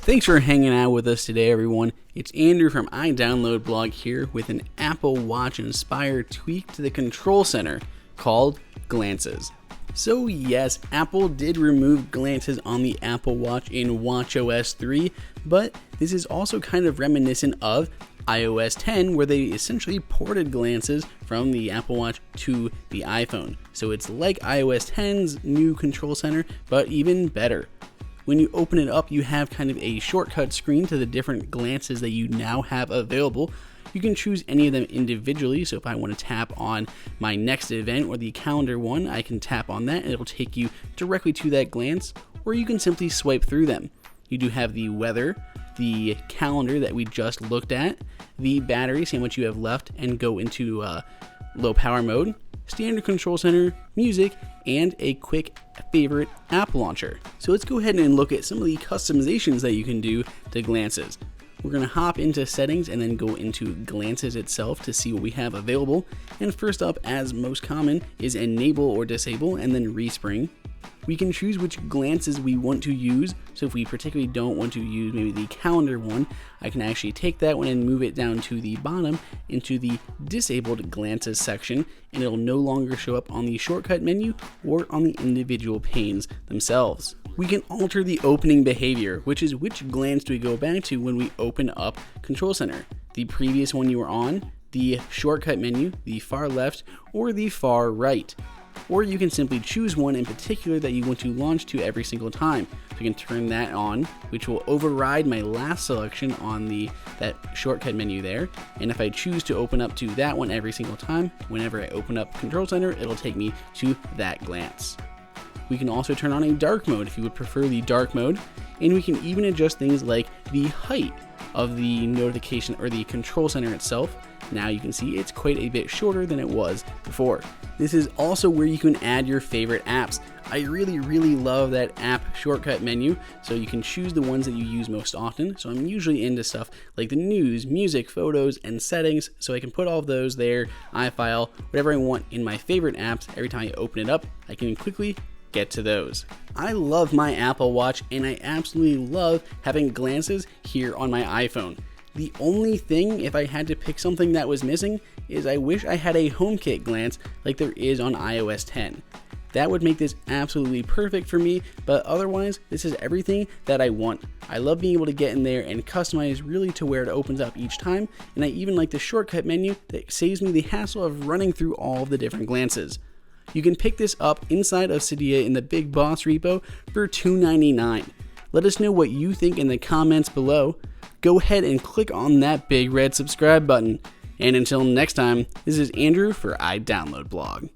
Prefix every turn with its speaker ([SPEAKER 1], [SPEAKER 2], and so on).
[SPEAKER 1] Thanks for hanging out with us today, everyone. It's Andrew from iDownloadBlog here with an Apple Watch inspired tweak to the control center called Glances. So yes, Apple did remove Glances on the Apple Watch in watchOS 3, but this is also kind of reminiscent of iOS 10, where they essentially ported Glances from the Apple Watch to the iPhone. So it's like iOS 10's new control center, but even better. When you open it up, you have kind of a shortcut screen to the different Glances that you now have available. You can choose any of them individually, so if I want to tap on my next event or the calendar one, I can tap on that and it'll take you directly to that glance, or you can simply swipe through them. You do have the weather, the calendar that we just looked at, the battery, see how much you have left, and go into low power mode, standard control center, music, and a quick favorite app launcher. So let's go ahead and look at some of the customizations that you can do to Glances. We're going to hop into settings and then go into Glances itself to see what we have available. And first up, as most common, is enable or disable and then respring. We can choose which Glances we want to use. So if we particularly don't want to use maybe the calendar one, I can actually take that one and move it down to the bottom into the disabled Glances section, and it'll no longer show up on the shortcut menu or on the individual panes themselves. We can alter the opening behavior, which is which glance do we go back to when we open up Control Center. The previous one you were on, the shortcut menu, the far left, or the far right. Or you can simply choose one in particular that you want to launch to every single time. So you can turn that on, which will override my last selection on that shortcut menu there. And if I choose to open up to that one every single time, whenever I open up Control Center, it'll take me to that glance. We can also turn on a dark mode if you would prefer the dark mode, and we can even adjust things like the height of the notification or the control center itself. Now you can see it's quite a bit shorter than it was before. This is also where you can add your favorite apps. I really love that app shortcut menu, so you can choose the ones that you use most often. So I'm usually into stuff like the news, music, photos, and settings, so I can put all of those there, iFile, whatever I want in my favorite apps. Every time I open it up, I can quickly get to those. I love my Apple Watch, and I absolutely love having Glances here on my iPhone. The only thing, if I had to pick something that was missing, is I wish I had a HomeKit glance like there is on iOS 10. That would make this absolutely perfect for me, but otherwise, this is everything that I want. I love being able to get in there and customize really to where it opens up each time, and I even like the shortcut menu that saves me the hassle of running through all of the different Glances. You can pick this up inside of Cydia in the Big Boss repo for $2.99. Let us know what you think in the comments below. Go ahead and click on that big red subscribe button. And until next time, this is Andrew for iDownloadBlog.